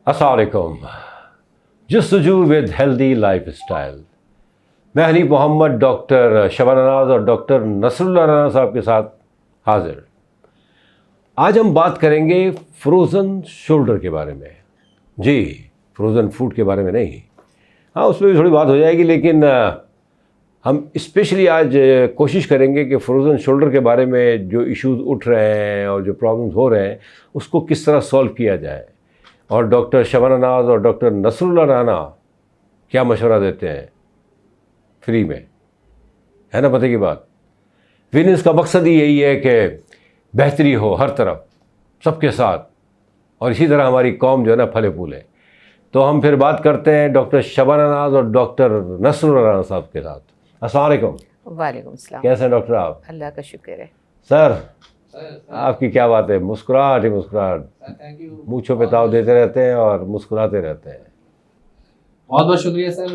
अस्सलाम वालेकुम। जस्तजू with healthy life style. मैं हनीफ मोहम्मद डॉक्टर शबाना नाज और डॉक्टर नसरुल्लाह राना साहब के साथ हाजिर। आज हम बात करेंगे फ्रोज़न शोल्डर के बारे में। जी, फ्रोज़न फूड के बारे में नहीं। हाँ, उसमें भी थोड़ी बात हो जाएगी, लेकिन हम स्पेशली आज कोशिश करेंगे कि फ्रोज़न शोल्डर के बारे में जो इश्यूज़ उठ रहे हैं और जो प्रॉब्लम्स हो रहे हैं उसको किस तरह सॉल्व किया जाए। और डॉक्टर शबाना नाज और डॉक्टर नसरुल्लाह राना क्या मशवरा देते हैं फ्री में, है ना पते की बात। विनेस का मकसद ही यही है कि बेहतरी हो हर तरफ सबके साथ, और इसी तरह हमारी कौम जो है ना फले फूले। तो हम फिर बात करते हैं डॉक्टर शबाना नाज और डॉक्टर नसरुल्लाह राना साहब के साथ। अस्सलाम वालेकुम। वालेकुम सलाम। कैसे हैं डॉक्टर आप? अल्लाह का शुक्र है। सर आपकी क्या बात है, मुस्कुराहट ही मुस्कुराहट, मूँछों पे ताव देते रहते हैं और मुस्कुराते रहते हैं। बहुत बहुत शुक्रिया सर,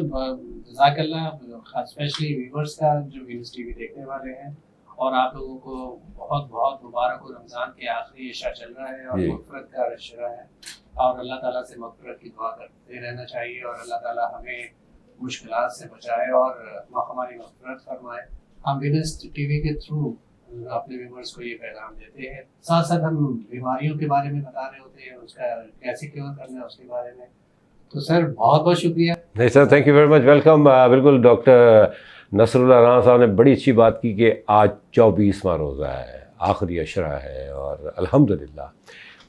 जज़ाकल्लाह। स्पेशली व्यूवर्स का जो व्यूज़ टीवी देखने वाले हैं, और आप लोगों को बहुत बहुत मुबारक हो। रमज़ान के आखिरी इशा चल रहा है और मग़फ़िरत का इशरा है, और अल्लाह ताला से मग़फ़िरत की दुआ करते रहना चाहिए, और अल्लाह ताला हमें मुश्किलात से बचाए और हमारी मग़फ़िरत फरमाए। हम व्यूज़ टीवी के थ्रू अपने व्यूवर्स को ये पैगाम देते हैं। साथ साथ हम बीमारियों के बारे में बता रहे होते हैं, उसका कैसे क्योर करना है उसके बारे में। तो सर बहुत बहुत शुक्रिया। नहीं sir, thank you very much, welcome. बिल्कुल, डॉक्टर नसरुल्लाह राना साहब ने बड़ी अच्छी बात की कि आज 24वां रोज़ा है, आखिरी अशरा है, और अल्हम्दुलिल्लाह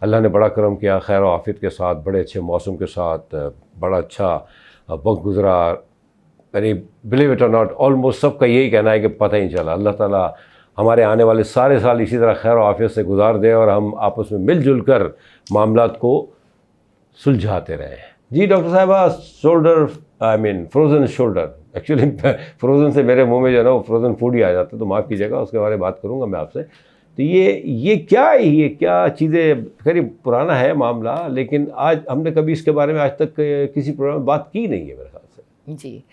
अल्लाह ने बड़ा करम किया, खैर और आफियत के साथ, बड़े अच्छे मौसम के साथ, बड़ा अच्छा वक्त गुजरा। यानी बिलीव इट और नॉट, ऑलमोस्ट सबका यही कहना है कि पता ही नहीं चला। अल्लाह ताला हमारे आने वाले सारे साल इसी तरह खैर और आफियत से गुजार दे, और हम आपस में मिलजुल कर मामलात को सुलझाते रहें। जी डॉक्टर साहबा, shoulder frozen shoulder, actually frozen से मेरे मुंह में जो है ना वो फ्रोज़न फूड ही आ जाता है, तो माफ़ कीजिएगा, उसके बारे में बात करूंगा मैं आपसे। तो ये क्या है, ये क्या चीज़ें, करीब पुराना है मामला, लेकिन आज हमने कभी इसके बारे में आज तक किसी प्रोग्राम में बात की नहीं है मेरे ख्याल से। जी,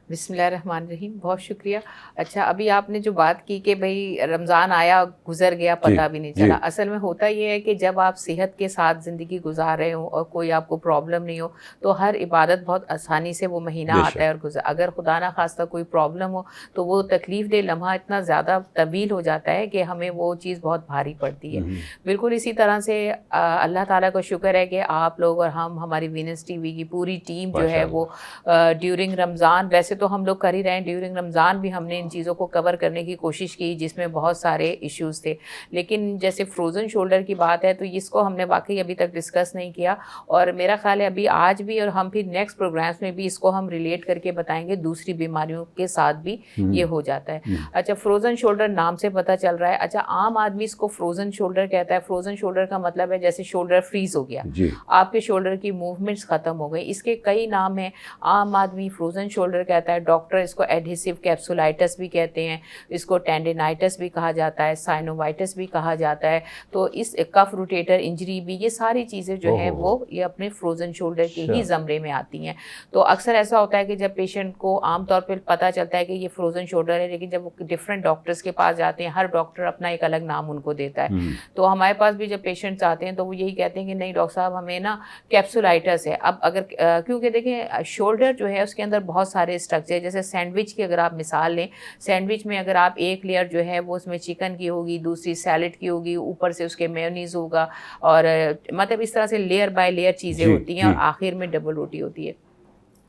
बिस्मिल्लाहिर्रहमानिर्रहीम, बहुत शुक्रिया। अच्छा, अभी आपने जो बात की कि भाई रमज़ान आया गुजर गया, पता भी नहीं चला। असल में होता ये है कि जब आप सेहत के साथ ज़िंदगी गुजार रहे हो और कोई आपको प्रॉब्लम नहीं हो, तो हर इबादत बहुत आसानी से वो महीना आता है और गुजर। अगर खुदा ना खास्ता कोई प्रॉब्लम हो तो वो तकलीफ़ दे लम्हा इतना ज़्यादा तवील हो जाता है कि हमें वो चीज़ बहुत भारी पड़ती है। बिल्कुल इसी तरह से अल्लाह ताला का शुक्र है कि आप लोग और हम, हमारी वीनस टीवी की पूरी टीम जो है वो ड्यूरिंग रमज़ान, वैसे तो हम लोग कर ही रहे हैं, ड्यूरिंग रमज़ान भी हमने इन चीज़ों को कवर करने की कोशिश की, जिसमें बहुत सारे इश्यूज़ थे। लेकिन जैसे फ्रोज़न शोल्डर की बात है तो इसको हमने वाकई अभी तक डिस्कस नहीं किया, और मेरा ख्याल है अभी आज भी और हम फिर नेक्स्ट प्रोग्राम्स में भी इसको हम रिलेट करके बताएंगे, दूसरी बीमारियों के साथ भी ये हो जाता है। अच्छा, फ्रोज़न शोल्डर नाम से पता चल रहा है। अच्छा, आम आदमी इसको फ्रोज़न शोल्डर कहता है। फ्रोज़न शोल्डर का मतलब है जैसे शोल्डर फ्रीज़ हो गया, आपके शोल्डर की मूवमेंट्स ख़त्म हो गई। इसके कई नाम हैं। आम आदमी फ्रोज़न शोल्डर कहता है, डॉक्टर इसको एडहेसिव कैप्सुलाइटिस भी कहते हैं, इसको टेंडिनाइटिस भी कहा जाता है, साइनोवाइटिस भी कहा जाता है। तो इस कफ रोटेटर इंजरी भी, ये सारी चीज़ें जो है वो ये अपने फ्रोज़न शोल्डर के ही ज़मरे में आती हैं। तो अक्सर ऐसा होता है कि जब पेशेंट को आमतौर पर पता चलता है कि ये फ्रोज़न शोल्डर है, लेकिन जब वो डिफरेंट डॉक्टर्स के पास जाते हैं, हर डॉक्टर अपना एक अलग नाम उनको देता है। तो हमारे पास भी जब पेशेंट्स आते हैं तो वो यही कहते हैं कि नहीं डॉक्टर साहब, हमें ना कैप्सुलाइटिस है। अब अगर क्योंकि देखें शोल्डर जो है उसके अंदर बहुत सारे स्ट्रक्चर, जैसे सैंडविच की अगर आप मिसाल लें, सैंडविच में अगर आप एक लेयर जो है वो उसमें चिकन की होगी, दूसरी सैलेड की होगी, ऊपर से उसके मेयोनीज होगा, और मतलब इस तरह से लेयर बाय लेयर चीज़ें होती हैं, और आखिर में डबल रोटी होती है।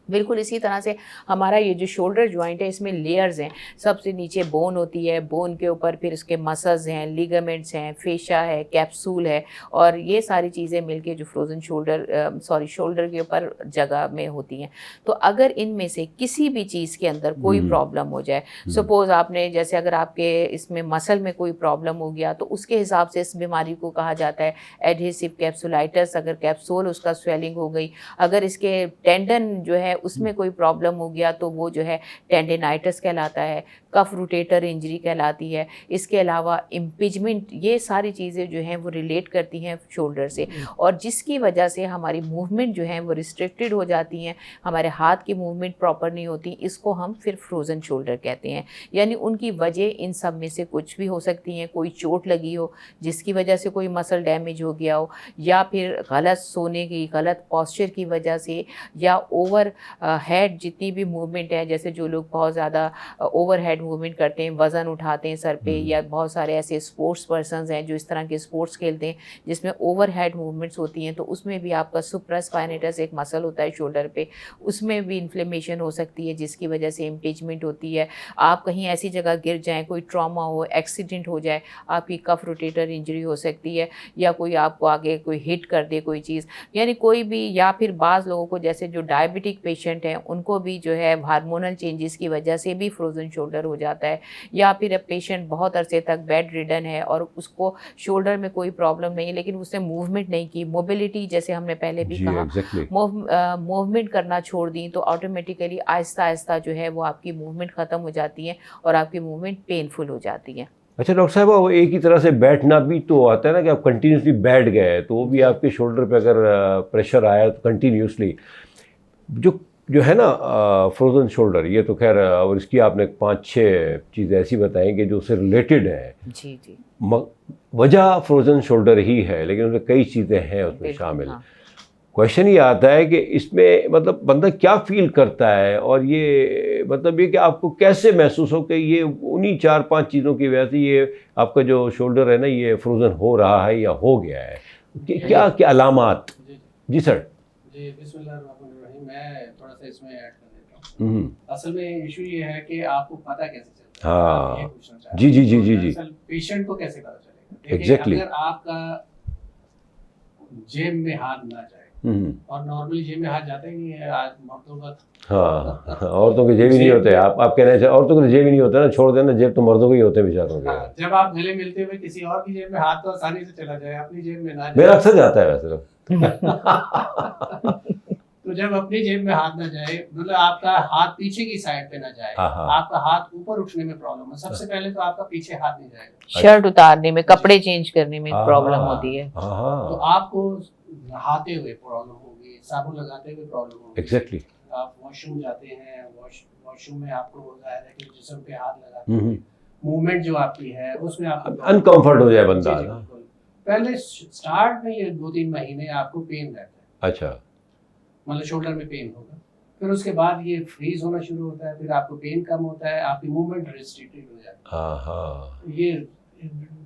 बिल्कुल इसी तरह से हमारा ये जो शोल्डर जॉइंट है इसमें लेयर्स हैं। सबसे नीचे बोन होती है, बोन के ऊपर फिर उसके मसल्स हैं, लिगामेंट्स हैं, फेशा है, कैप्सूल है, और ये सारी चीज़ें मिलके जो फ्रोज़न शोल्डर के ऊपर जगह में होती हैं। तो अगर इनमें से किसी भी चीज़ के अंदर कोई प्रॉब्लम हो जाए, सपोज़ आपने जैसे अगर आपके इसमें मसल में कोई प्रॉब्लम हो गया, तो उसके हिसाब से इस बीमारी को कहा जाता है एडहेसिव कैप्सुलाइटिस। अगर कैप्सूल उसका स्वेलिंग हो गई, अगर इसके टेंडन जो है उसमें कोई प्रॉब्लम हो गया तो वो जो है टेंडिनाइटिस कहलाता है। कफ रोटेटर इंजरी कहलाती है। इसके अलावा इम्पिजमेंट, ये सारी चीज़ें जो हैं वो रिलेट करती हैं शोल्डर से, और जिसकी वजह से हमारी मूवमेंट जो है वो रिस्ट्रिक्टेड हो जाती हैं, हमारे हाथ की मूवमेंट प्रॉपर नहीं होती। इसको हम फिर फ्रोज़न शोल्डर कहते हैं। यानी उनकी वजह इन सब में से कुछ भी हो सकती हैं। कोई चोट लगी हो जिसकी वजह से कोई मसल डैमेज हो गया हो, या फिर गलत सोने की, गलत पॉस्चर की वजह से, या ओवर हेड जितनी भी मूवमेंट है, जैसे जो लोग बहुत ज़्यादा ओवर हेड मूवमेंट करते हैं, वज़न उठाते हैं सर पे, या बहुत सारे ऐसे स्पोर्ट्स पर्सनस हैं जो इस तरह के स्पोर्ट्स खेलते हैं जिसमें ओवर हेड मूवमेंट्स होती हैं, तो उसमें भी आपका सुप्रास्पाइनेटस एक मसल होता है शोल्डर पे, उसमें भी इन्फ्लेमेशन हो सकती है जिसकी वजह से इम्पीचमेंट होती है। आप कहीं ऐसी जगह गिर जाएँ, कोई ट्रॉमा हो, एक्सीडेंट हो जाए, आपकी कफ रोटेटर इंजरी हो सकती है, या कोई आपको आगे कोई हिट कर दे कोई चीज़, यानी कोई भी, या फिर बाज़ लोगों को जैसे जो डायबिटिक पेशेंट हैं उनको भी जो है हार्मोनल चेंजेस की वजह से भी फ्रोज़न शोल्डर हो जाता है। या फिर पेशेंट बहुत अरसे तक बेड रिडन है और उसको शोल्डर में कोई प्रॉब्लम नहीं है, लेकिन उसने मूवमेंट नहीं की, मोबिलिटी जैसे हमने पहले भी जी, कहा, एग्जैक्टली। मूवमेंट करना छोड़ दी, तो ऑटोमेटिकली आहिस्ता आहिस्ता जो है वो आपकी मूवमेंट ख़त्म हो जाती है और आपकी मूवमेंट पेनफुल हो जाती है। अच्छा डॉक्टर साहब, वो एक ही तरह से बैठना भी तो आता है ना कि आप कंटिन्यूसली बैठ गए तो वो भी आपके शोल्डर पे अगर प्रेशर आया तो कंटिन्यूसली जो जो है ना फ्रोज़न शोल्डर, ये तो खैर, और इसकी आपने 5-6 चीज़ें ऐसी बताई कि जो उससे रिलेटेड है। जी जी, वजह फ्रोज़न शोल्डर ही है, लेकिन उसमें कई चीज़ें हैं उसमें बिल्कुल, शामिल। हाँ। क्वेश्चन ये आता है कि इसमें मतलब बंदा क्या फील करता है, और ये मतलब ये कि आपको कैसे महसूस हो कि ये उन्हीं 4-5 चीज़ों की वजह से ये आपका जो शोल्डर है ना ये फ्रोज़न हो रहा है या हो गया है, क्या क्या अलामात? जी जी सर। जी, बिस्मिल्लाहिर्रहमानिर्रहीम। मैं थोड़ा सा इसमें ऐड कर देता हूँ। असल में इशू ये है कि आपको पता कैसे चलता है, हाँ। आप ये पूछना चाह जी रहे जी हैं। जी तो जी जी। दरअसल पेशेंट को कैसे पता चलेगा? देखिए, Exactly. अगर आपका जेब में हाथ ना जाए, और नॉर्मली जेब में हाथ जाता ही नहीं है, आज मर्दों का हाँ, औरतों के जेब ही नहीं होते। आप कहना चाहिए औरतों के जेब ही नहीं होते ना, छोड़ देना, जेब तो मर्दों के ही होते हैं बेचारों के। हाँ, जब आप गले मिलते हुए किसी और की जेब में हाथ तो आसानी से चला जाए, अपनी जेब में ना मेरा जाए। अक्सर जाता है वैसे तो। तो जब अपनी जेब में हाथ ना जाए, मतलब आपका हाथ पीछे की साइड पे ना जाए, हाँ, हाँ। आपका हाथ ऊपर उठने में प्रॉब्लम है, सबसे पहले तो आपका पीछे हाथ नहीं जाएगा। शर्ट उतारने में, कपड़े चेंज करने में हाँ, प्रॉब्लम हाँ, होती है। हाँ तो हाँ, आपको नहाते हुए प्रॉब्लम होगी, साबुन लगाते हुए प्रॉब्लम होगी। एग्जैक्टली। आप वॉशरूम जाते हैं, वॉशरूम में आपको जाहिर है कि जिस्म पे हाथ लगाते हैं, मूवमेंट जो आपकी है उसमें आपको अनकंफर्ट हो जाए बंदा जी, ना। बिल्कुल। पहले स्टार्ट में ये 2-3 महीने आपको पेन रहता है, अच्छा। मतलब शोल्डर में पेन होगा, फिर उसके बाद ये फ्रीज होना शुरू होता है, फिर आपको पेन कम होता है, आपकी मूवमेंट रिस्ट्रिक्टेड हो जाती हाँ हाँ, है। ये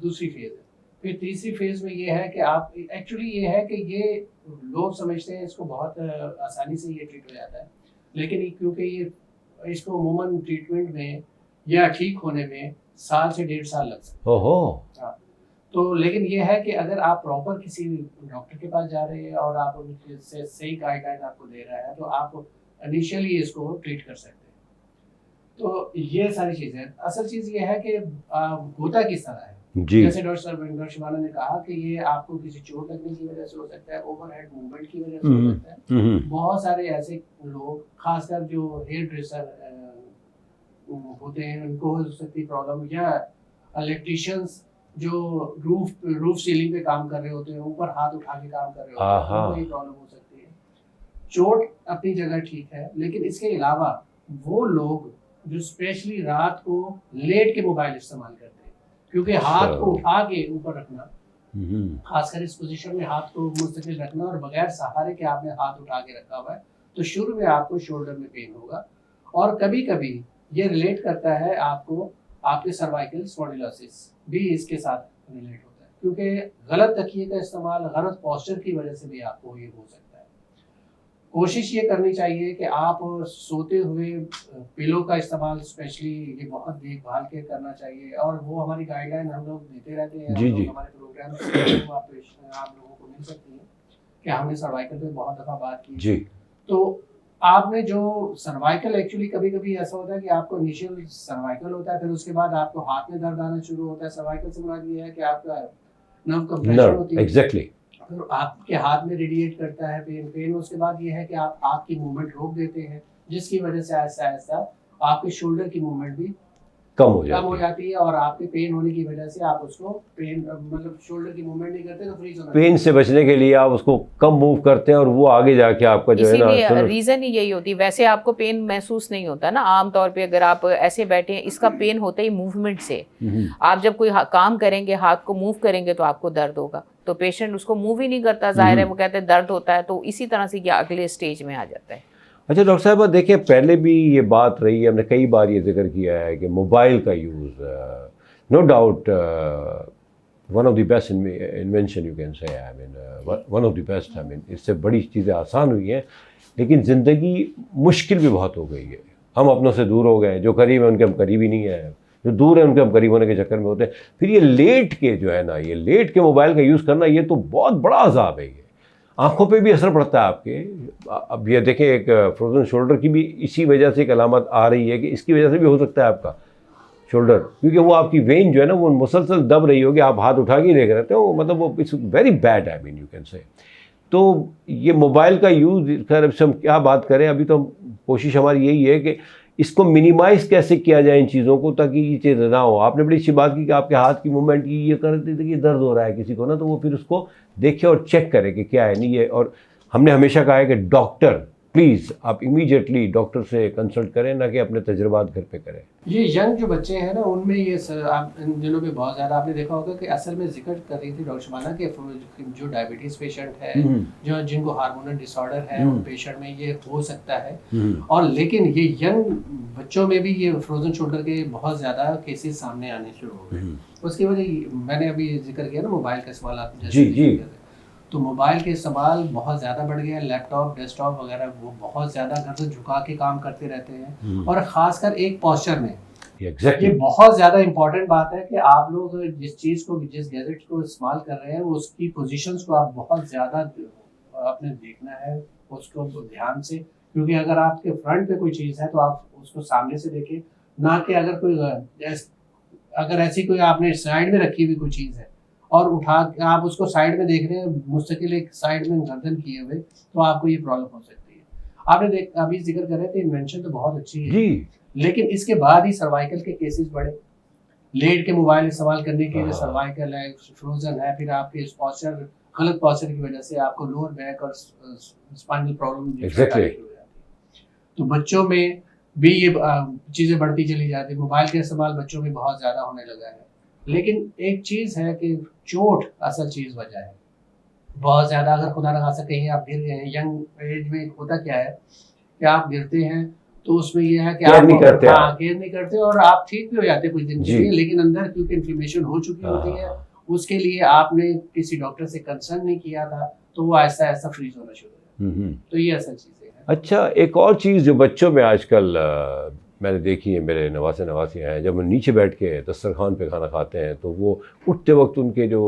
दूसरी फेज है। फिर तीसरी फेज में ये है कि आप एक्चुअली ये है कि ये लोग समझते हैं इसको बहुत आसानी से ये ट्रीट हो जाता है, लेकिन क्योंकि ये इसको अमूमन ट्रीटमेंट में या ठीक होने में 1 साल से 1.5 साल लग सकता ओहो। है। तो लेकिन ये है कि अगर आप प्रॉपर किसी डॉक्टर के पास जा रहे हैं और आप उनसे सही गाइडलाइन आपको दे रहा है, तो आप इनिशियली इसको ट्रीट कर सकते हैं। तो ये सारी चीज़ें, असल चीज़ ये है कि होता किस तरह है। जी। जैसे डॉक्टर शिवाना ने कहा कि ये आपको किसी चोट लगने की वजह से हो सकता है, ओवरहेड मूवमेंट की वजह से हो सकता है। बहुत सारे ऐसे लोग, खासकर जो हेयर ड्रेसर होते हैं, उनको हो सकती प्रॉब्लम, या इलेक्ट्रिशियंस जो रूफ सीलिंग पे काम कर रहे होते हैं, ऊपर हाथ उठा के काम कर रहे होते हैं, उनको ये प्रॉब्लम हो सकती है। चोट अपनी जगह ठीक है, लेकिन इसके अलावा वो लोग जो स्पेशली रात को लेट के मोबाइल इस्तेमाल करते हैं, क्योंकि हाथ को उठा के ऊपर रखना, खासकर इस पोजीशन में हाथ को मुस्तकिल रखना और बगैर सहारे के आपने हाथ उठा के रखा हुआ है, तो शुरू में आपको शोल्डर में पेन होगा। और कभी कभी ये रिलेट करता है आपको, आपके सर्वाइकल स्पॉन्डिलोसिस भी इसके साथ रिलेट होता है, क्योंकि गलत तकिए का इस्तेमाल, गलत पोस्चर की वजह से भी आपको ये हो सकता है। कोशिश ये करनी चाहिए कि आप सोते हुए पिलो का इस्तेमाल स्पेशली ये बहुत देखभाल के करना चाहिए, और वो हमारी गाइडलाइन हम लोग देते रहते हैं। जी जी। हमारे प्रोग्राम आप लोगों को मिल सकती है कि हमने सर्वाइकल पे बहुत दफ़ा बात की जी। तो आपने जो सर्वाइकल, एक्चुअली कभी कभी ऐसा होता है कि आपको इनिशियल सर्वाइकल होता है, फिर उसके बाद आपको हाथ में दर्द आना शुरू होता है। सर्वाइकल से मुराद ये है कि आपका नर्व कंप्रेशन होती है, एग्जैक्टली। फिर आपके हाथ में रेडिएट करता है पेन। उसके बाद ये है कि आप हाथ की मूवमेंट रोक देते हैं, जिसकी वजह से आहिस्ता आहिस्ता आपके शोल्डर की मूवमेंट भी कम हो कम हो जाती है। जाती है, और आपके पेन होने की वजह से आप उसको पेन मतलब शोल्डर की मूवमेंट नहीं करते तो फ्रीज होना पेन से बचने के लिए आप उसको कम मूव करते हैं और वो आगे जाके आपका जो है ना इसीलिए रीजन ही यही होती है। वैसे आपको पेन महसूस नहीं होता ना आमतौर पे, अगर आप ऐसे बैठे हैं, इसका पेन होता ही मूवमेंट से। आप जब कोई काम करेंगे, हाथ को मूव करेंगे तो आपको दर्द होगा, तो पेशेंट उसको मूव ही नहीं करता, जाहिर है वो कहते हैं दर्द होता है, तो इसी तरह से ये अगले स्टेज में आ जाता है। अच्छा डॉक्टर साहब, देखिए पहले भी ये बात रही है, हमने कई बार ये जिक्र किया है कि मोबाइल का use no doubt one of the best invention you can say, I mean one of the best, I mean इससे बड़ी चीज़ें आसान हुई हैं, लेकिन ज़िंदगी मुश्किल भी बहुत हो गई है। हम अपनों से दूर हो गए हैं, जो करीब है उनके हम करीब ही नहीं हैं, जो दूर है उनके हम करीब होने के चक्कर में होते हैं। फिर ये लेट के जो है ना, ये लेट के मोबाइल का यूज़ करना, ये तो बहुत बड़ा अजाब है। ये आँखों पे भी असर पड़ता है आपके। अब ये देखें, एक फ्रोजन शोल्डर की भी इसी वजह से एक अलामत आ रही है कि इसकी वजह से भी हो सकता है आपका शोल्डर, क्योंकि वो आपकी वेन जो है ना वो मुसलसल दब रही होगी, आप हाथ उठा के ही देख रहते हो, मतलब वो it's very bad, I mean you can से। तो ये मोबाइल का यूज़, खैर अब से हम क्या बात करें, अभी तो कोशिश हमारी यही है कि इसको मिनिमाइज़ कैसे किया जाए इन चीज़ों को, ताकि ये चीज़ ना हो। आपने बड़ी अच्छी बात की कि आपके हाथ की मूवमेंट की ये कर देते कि दर्द हो रहा है किसी को ना, तो वो फिर उसको देखे और चेक करे कि क्या है नहीं है। और हमने हमेशा कहा है कि डॉक्टर, प्लीज़ आप इमीडिएटली डॉक्टर से कंसल्ट करें, ना कि अपने तजुर्बात घर पे करें। ये यंग जो बच्चे हैं ना, उनमें ये आप इन दिनों में बहुत ज़्यादा आपने देखा होगा कि असल में जिक्र कर रही थी डॉक्टर शबाना कि जो डायबिटीज़ पेशेंट है, जो जिनको हार्मोनल डिसऑर्डर है, उन पेशेंट में ये हो सकता है। और लेकिन ये यंग बच्चों में भी ये फ्रोजन शोल्डर के बहुत ज़्यादा केसेस सामने आने शुरू हो गए। उसकी वजह मैंने अभी जिक्र किया ना मोबाइल का इस्तेमाल, आप जैसे तो मोबाइल के इस्तेमाल बहुत ज़्यादा बढ़ गया है। लैपटॉप, डेस्कटॉप वगैरह वो बहुत ज़्यादा घर से झुका के काम करते रहते हैं, और ख़ासकर एक पोस्चर में। ये बहुत ज़्यादा इम्पोर्टेंट बात है कि आप लोग जिस चीज़ को, जिस गैजेट को इस्तेमाल कर रहे हैं, उसकी पोजीशंस को आप बहुत ज़्यादा आपने देखना है उसको ध्यान से, क्योंकि अगर आपके फ्रंट पे कोई चीज़ है तो आप उसको सामने से देखें, ना कि अगर ऐसी कोई आपने साइड में रखी हुई कोई चीज़ है और उठा के आप उसको साइड में देख रहे हैं, मुस्तकिल एक साइड में गर्दन किए हुए, तो आपको ये प्रॉब्लम हो सकती है। आपने अभी जिक्र कर रहे थे, इन्वेंशन तो बहुत अच्छी है जी, लेकिन इसके बाद ही सर्वाइकल के केसेस बढ़े। लेट के मोबाइल इस्तेमाल करने के लिए सर्वाइकल है, फ्रोजन है, फिर आपके पोस्चर, गलत पोस्चर की वजह से आपको लोअर बैक और स्पाइनल प्रॉब्लम। तो बच्चों में भी ये चीज़ें बढ़ती चली जाती है। मोबाइल का इस्तेमाल बच्चों में बहुत ज़्यादा होने लगा है, लेकिन एक चीज़ है कि चोट असल चीज़ वजह है बहुत ज़्यादा। अगर खुदा न खास्ता कहीं आप गिर गए हैं, यंग एज में होता क्या है कि आप गिरते हैं तो उसमें यह है कि आप केयर नहीं करते और आप ठीक भी हो जाते कुछ दिन के लिए, लेकिन अंदर क्योंकि इन्फ्लेमेशन हो चुकी होती है, उसके लिए आपने किसी डॉक्टर से कंसर्न नहीं किया था, तो वो ऐसा ऐसा फ्रीज होना शुरू हो जाता है। तो ये असल चीज़ें हैं। अच्छा, एक और चीज़ जो बच्चों में आजकल मैंने देखी है, मेरे नवासे हैं, जब वो नीचे बैठ के दस्तरखान पे खाना खाते हैं तो वो उठते वक्त उनके जो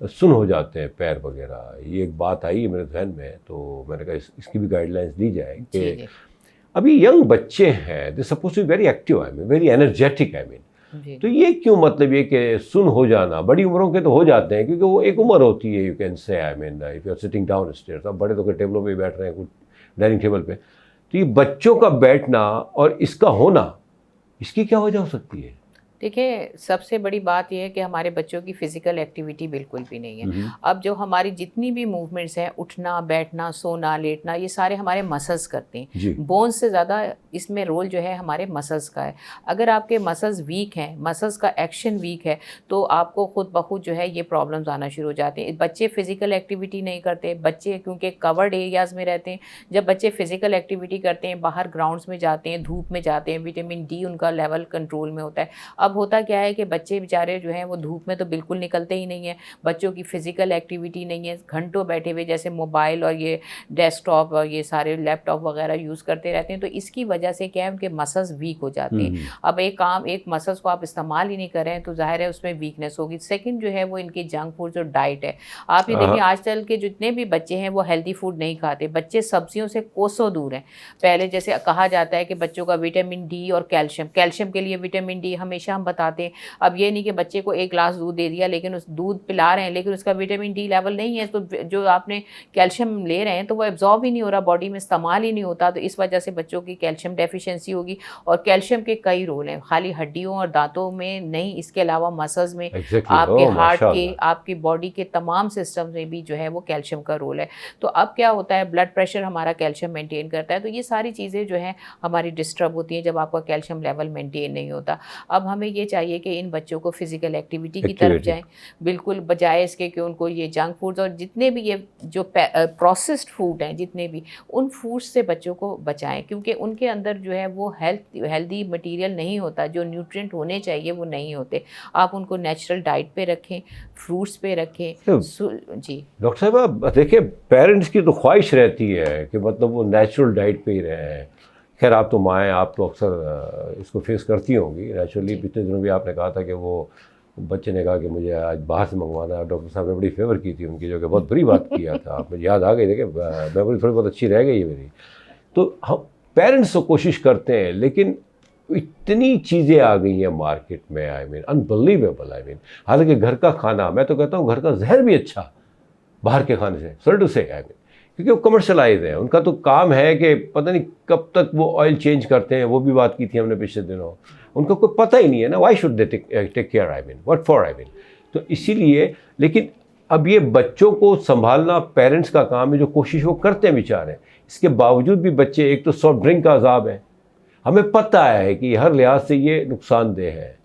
सुन हो जाते हैं पैर वगैरह। ये एक बात आई है मेरे ध्यान में, तो मैंने कहा इसकी भी गाइडलाइंस दी जाए कि अभी यंग बच्चे हैं, they suppose to be very active, I mean very energetic, I mean, तो ये क्यों, मतलब ये कि सुन हो जाना, बड़ी उम्रों के तो हो जाते हैं क्योंकि वो एक उम्र होती है, you can say, I mean if you are sitting downstairs, अब बड़े तो के टेबलों पे बैठ रहे हैं, कुछ डाइनिंग टेबल पे, तो ये बच्चों का बैठना और इसका होना, इसकी क्या वजह हो सकती है? देखिए, सबसे बड़ी बात यह है कि हमारे बच्चों की फ़िज़िकल एक्टिविटी बिल्कुल भी नहीं है। अब जो हमारी जितनी भी मूवमेंट्स हैं, उठना, बैठना, सोना, लेटना, ये सारे हमारे मसल्स करते हैं। बोन्स से ज़्यादा इसमें रोल जो है हमारे मसल्स का है। अगर आपके मसल्स वीक हैं, मसल्स का एक्शन वीक है, तो आपको खुद ब खुद जो है ये प्रॉब्लम्स आना शुरू हो जाते हैं। बच्चे फ़िज़िकल एक्टिविटी नहीं करते, बच्चे क्योंकि कवर्ड एरियाज़ में रहते हैं। जब बच्चे फ़िज़िकल एक्टिविटी करते हैं, बाहर ग्राउंड्स में जाते हैं, धूप में जाते हैं, विटामिन डी उनका लेवल कंट्रोल में होता है। अब होता क्या है कि बच्चे बेचारे जो हैं वो धूप में तो बिल्कुल निकलते ही नहीं हैं, बच्चों की फ़िज़िकल एक्टिविटी नहीं है, घंटों बैठे हुए जैसे मोबाइल और ये डेस्कटॉप और ये सारे लैपटॉप वगैरह यूज़ करते रहते हैं, तो इसकी वजह से क्या है उनके मसल्स वीक हो जाते हैं। अब एक मसल्स को आप इस्तेमाल ही नहीं कर रहे हैं तो ज़ाहिर है उसमें वीकनेस होगी। सेकंड जो है वो इनकी जंक फूड और डाइट है। आप ये देखिए आजकल के जितने भी बच्चे हैं वो हेल्दी फूड नहीं खाते, बच्चे सब्जियों से कोसों दूर हैं। पहले जैसे कहा जाता है कि बच्चों का विटामिन डी और कैल्शियम के लिए विटामिन डी हमेशा हम बताते हैं। अब ये नहीं कि बच्चे को 1 ग्लास दूध दे दिया लेकिन उस दूध पिला रहे हैं लेकिन उसका विटामिन डी लेवल नहीं है, तो जो आपने कैल्शियम ले रहे हैं तो वो एब्जॉर्ब ही नहीं हो रहा, बॉडी में इस्तेमाल ही नहीं होता, तो इस वजह से बच्चों की कैल्शियम डेफिशिएंसी होगी। और कैल्शियम के कई रोल हैं, खाली हड्डियों और दांतों में नहीं, इसके अलावा मसल्स में, आपके हार्ट के, आपकी बॉडी के तमाम सिस्टम में भी जो है वो कैल्शियम का रोल है। तो अब क्या होता है, ब्लड प्रेशर हमारा कैल्शियम मेंटेन करता है, तो ये सारी चीज़ें जो हैं हमारी डिस्टर्ब होती हैं जब आपका कैल्शियम लेवल मेंटेन नहीं होता। अब हमें ये चाहिए कि इन बच्चों को फिजिकल एक्टिविटी की तरफ जाएं, बिल्कुल, बजाय इसके कि उनको ये जंक फूड्स और जितने भी ये जो प्रोसेस्ड फूड हैं जितने भी, उन फूड्स से बच्चों को बचाएं, क्योंकि उनके अंदर जो है वो हेल्दी मटेरियल नहीं होता, जो न्यूट्रिएंट होने चाहिए वो नहीं होते। आप उनको नेचुरल डाइट पे रखें, फ्रूट्स पे रखें। जी डॉक्टर साहब, आप देखिए पेरेंट्स की तो ख्वाहिश रहती है कि मतलब वो नेचुरल डाइट पे ही रहे। खैर आप तो माएँ, आप तो अक्सर इसको फेस करती होंगी नेचुरली। पिछले दिनों भी आपने कहा था कि वो बच्चे ने कहा कि मुझे आज बाहर से मंगवाना है, डॉक्टर साहब ने बड़ी फेवर की थी उनकी, जो कि बहुत बुरी बात किया था। आप मुझे याद आ गई, देखिए मेमोरी थोड़ी बहुत अच्छी रह गई है मेरी। तो हम पेरेंट्स तो कोशिश करते हैं, लेकिन इतनी चीज़ें आ गई हैं मार्केट में, I mean unbelievable. I mean हालांकि घर का खाना, मैं तो कहता हूँ घर का जहर भी अच्छा बाहर के खाने से, सॉरी टू से, आई मीन, क्योंकि वो कमर्शलाइज है। उनका तो काम है कि पता नहीं कब तक वो ऑयल चेंज करते हैं, वो भी बात की थी हमने पिछले दिनों। उनको कोई पता ही नहीं है ना, why should they take care, I mean what for, I mean. तो इसीलिए, लेकिन अब ये बच्चों को संभालना पेरेंट्स का काम है, जो कोशिश वो करते हैं बेचारे। इसके बावजूद भी बच्चे, एक तो सॉफ्ट ड्रिंक का अजाब है, हमें पता है कि हर लिहाज से ये नुकसानदेह है।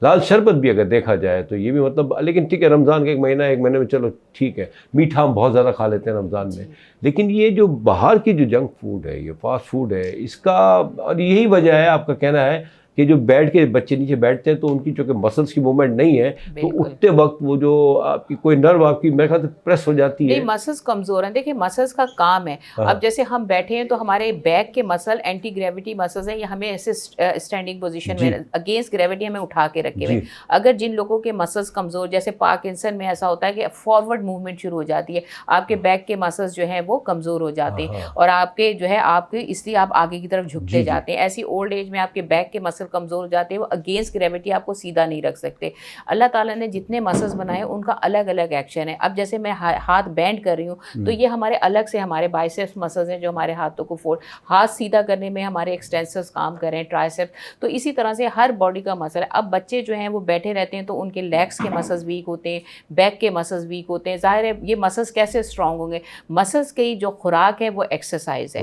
लाल शरबत भी अगर देखा जाए तो ये भी मतलब, लेकिन ठीक है रमज़ान का एक महीने में चलो ठीक है, मीठा हम बहुत ज़्यादा खा लेते हैं रमज़ान में, लेकिन ये जो बाहर की जो जंक फूड है, ये फास्ट फूड है, इसका, और यही वजह है आपका कहना है कि जो बैठ के बच्चे नीचे बैठते हैं तो उनकी चूँकि मसल्स की मूवमेंट नहीं है, तो उठते वक्त वो जो आपकी कोई नर्व आपकी मेरे ख्याल से प्रेस हो जाती है। नहीं, मसल्स कमज़ोर हैं। देखिए मसल्स का काम है, अब जैसे हम बैठे हैं तो हमारे बैक के मसल एंटी ग्रेविटी मसल्स हैं, ये हमें ऐसे स्टैंडिंग पोजीशन में अगेंस्ट ग्रेविटी हमें उठा के रखे हुए। अगर जिन लोगों के मसल्स कमज़ोर, जैसे पार्किंसन में ऐसा होता है कि फॉरवर्ड मूवमेंट शुरू हो जाती है, आपके बैक के मसल्स जो हैं वो कमज़ोर हो जाते हैं और आपके जो है आपके, इसलिए आप आगे की तरफ झुकते जाते हैं। ऐसी ओल्ड एज में आपके बैक के मसल कमज़ोर हो जाते हैं, वो अगेंस्ट ग्रेविटी आपको सीधा नहीं रख सकते। अल्लाह ताला ने जितने मसल्स बनाए उनका अलग अलग एक्शन है। अब जैसे मैं हाथ बैंड कर रही हूँ तो ये हमारे अलग से हमारे बाइसेप्स मसल्स हैं जो हमारे हाथों को हाथ सीधा करने में हमारे एक्सटेंसर्स काम करें, ट्राइसेप्स, तो इसी तरह से हर बॉडी का मसल है। अब बच्चे जो हैं वो बैठे रहते हैं तो उनके लेग्स के मसल्स वीक होते हैं, बैक के मसल्स वीक होते हैं। जाहिर है ये मसल्स कैसे स्ट्रांग होंगे? मसल्स की जो खुराक है वो एक्सरसाइज है,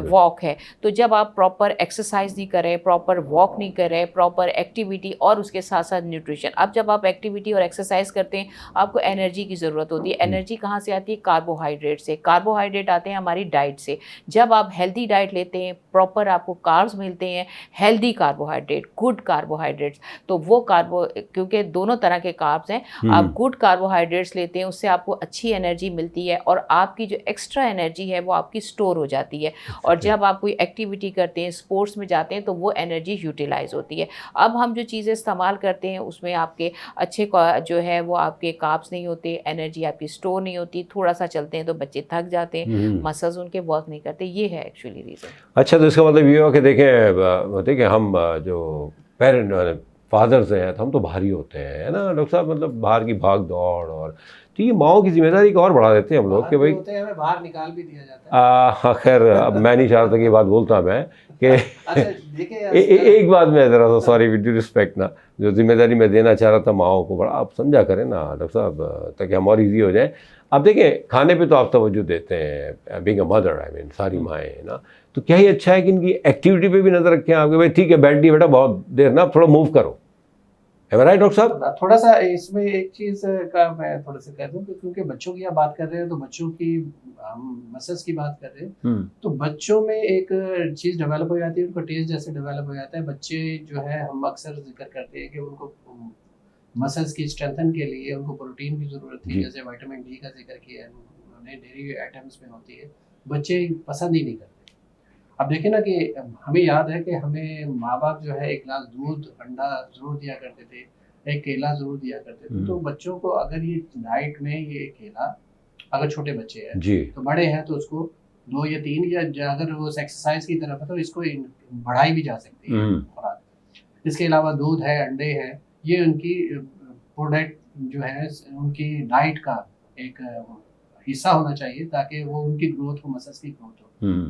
वॉक है। तो जब आप प्रॉपर एक्सरसाइज नहीं करें, प्रॉपर वॉक नहीं करें, प्रॉपर एक्टिविटी और उसके साथ साथ न्यूट्रिशन, अब जब आप एक्टिविटी और एक्सरसाइज करते हैं आपको एनर्जी की ज़रूरत होती है। एनर्जी कहाँ से आती है? कार्बोहाइड्रेट से। कार्बोहाइड्रेट आते हैं हमारी डाइट से। जब आप हेल्दी डाइट लेते हैं, प्रॉपर आपको कार्ब्स मिलते हैं, हेल्दी कार्बोहाइड्रेट, गुड कार्बोहाइड्रेट्स, तो वो क्योंकि दोनों तरह के कार्ब्स हैं, आप गुड कार्बोहाइड्रेट्स लेते हैं, उससे आपको अच्छी एनर्जी मिलती है और आपकी जो एक्स्ट्रा एनर्जी है वो आपकी स्टोर हो जाती है। और जब आप कोई एक्टिविटी करते हैं, स्पोर्ट्स में जाते हैं, तो वो एनर्जी यूटिलाइज होती है। अब हम जो चीज़ें इस्तेमाल करते हैं उसमें आपके अच्छे जो है वो आपके कार्ब्स नहीं होते, एनर्जी आपकी स्टोर नहीं होती, थोड़ा सा चलते हैं तो बच्चे थक जाते हैं, मसल्स उनके वर्क नहीं करते। ये है एक्चुअली रीज़न। अच्छा, तो इसका मतलब ये हो कि देखें हम जो पेरेंट फादर्स हैं तो हम तो भारी होते हैं, है ना डॉक्टर साहब, मतलब बाहर की भाग दौड़, और तो ये माओ की जिम्मेदारी को और बढ़ा देते हैं हम लोग कि भाई हमें बाहर निकाल भी दिया जाता है। हाँ खैर, अब मैं नहीं चाहता कि ये बात बोलता मैं कि एक बात मैं ज़रा सा, सॉरी विद ड्यू रिस्पेक्ट ना, जो जिम्मेदारी मैं देना चाह रहा था माओ को, बड़ा आप समझा करें ना डॉक्टर साहब, ताकि हम और ईजी हो जाए। आप देखें खाने पे तो आप तवज्जो देते हैं, being a mother, I mean सारी माएँ ना, तो क्या ही अच्छा है कि इनकी एक्टिविटी पे भी नज़र रखें आपके, भाई ठीक है बैठ दिए बेटा बहुत देर ना, थोड़ा मूव करो, है राइट डॉक्टर साहब? थोड़ा सा इसमें एक चीज का मैं थोड़ा सा कह दूं, क्योंकि बच्चों की आप बात कर रहे हैं तो बच्चों की हम मसल्स की बात कर रहे हैं, तो बच्चों में एक चीज डेवलप हो जाती है, उनका टेस्ट जैसे डेवलप हो जाता है। बच्चे जो है, हम अक्सर जिक्र करते हैं कि उनको मसल्स की स्ट्रेंथन के लिए उनको प्रोटीन की जरूरत थी, जैसे विटामिन डी का जिक्र किया है, उन्हें डेयरी आइटम्स में होती है, बच्चे पसंद ही नहीं करते। अब देखें ना कि हमें याद है कि हमें माँ बाप जो है एक गिलास दूध, अंडा जरूर दिया करते थे, एक केला जरूर दिया करते थे। तो बच्चों को अगर ये डाइट में ये केला, अगर छोटे बच्चे हैं तो बड़े हैं तो उसको 2 या 3, या अगर वो एक्सरसाइज की तरफ है तो इसको बढ़ाई भी जा सकती है खुराक। इसके अलावा दूध है, अंडे हैं, ये उनकी प्रोडक्ट जो है उनकी डाइट का एक हिस्सा होना चाहिए, ताकि वो उनकी ग्रोथ हो, मसल्स की ग्रोथ हो।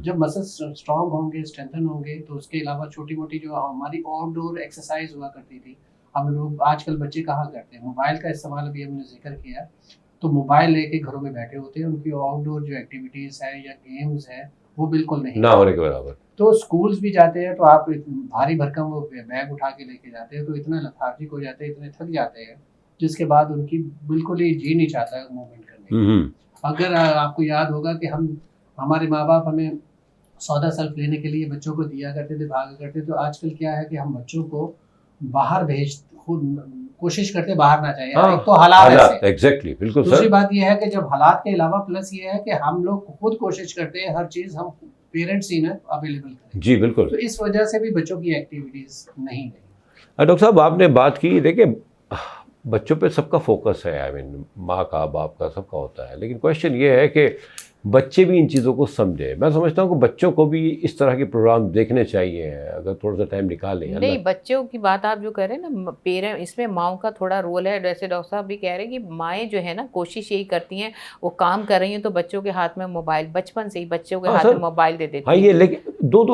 जब मसल्स स्ट्रांग होंगे, स्ट्रेंथन होंगे, तो उसके अलावा छोटी मोटी जो हमारी आउटडोर एक्सरसाइज हुआ करती थी, हम लोग आजकल बच्चे कहाँ करते हैं, मोबाइल का इस्तेमाल अभी हमने जिक्र किया, तो मोबाइल लेके घरों में बैठे होते हैं, उनकी आउटडोर जो एक्टिविटीज है या गेम्स है वो बिल्कुल नहीं ना होने के बराबर। तो स्कूल्स भी जाते हैं तो आप भारी भरकम वो बैग उठा के लेके जाते हैं, तो इतना लथार्जिक हो जाते हैं, इतने थक जाते हैं, जिसके बाद उनकी बिल्कुल ही जी नहीं चाहता मूवमेंट करने की। अगर आपको याद होगा कि हमारे माँ बाप हमें सौदा सल्फ लेने के लिए बच्चों को दिया करते थे, भागा करते, तो आजकल क्या है कि हम बच्चों को बाहर खुद कोशिश करते बाहर ना जाए। एक तो हालात ऐसे, एग्जैक्टली, बिल्कुल। दूसरी बात ये है कि जब हालात के अलावा प्लस ये है कि हम लोग खुद कोशिश करते हैं हर चीज हम पेरेंट्स ही ना अवेलेबल करें। जी बिल्कुल। तो इस वजह से भी बच्चों की एक्टिविटीज नहीं रही। डॉक्टर साहब, आपने बात की, देखिए बच्चों पे सबका फोकस है, आई मीन माँ का, बाप का, सबका होता है, लेकिन क्वेश्चन ये है कि बच्चे भी इन चीज़ों को समझे। मैं समझता हूँ कि बच्चों को भी इस तरह के प्रोग्राम देखने चाहिए, अगर थोड़ा सा टाइम निकालें। नहीं, बच्चों की बात आप जो कर रहे हैं ना, पेरेंट, इसमें माओ का थोड़ा रोल है। जैसे डॉक्टर साहब भी कह रहे हैं कि माएँ जो है ना कोशिश यही करती हैं, वो काम कर रही हैं तो बच्चों के हाथ में मोबाइल, बच्चन से ही बच्चों के हाथ में मोबाइल दे देती हैं। हाँ, ये लेकिन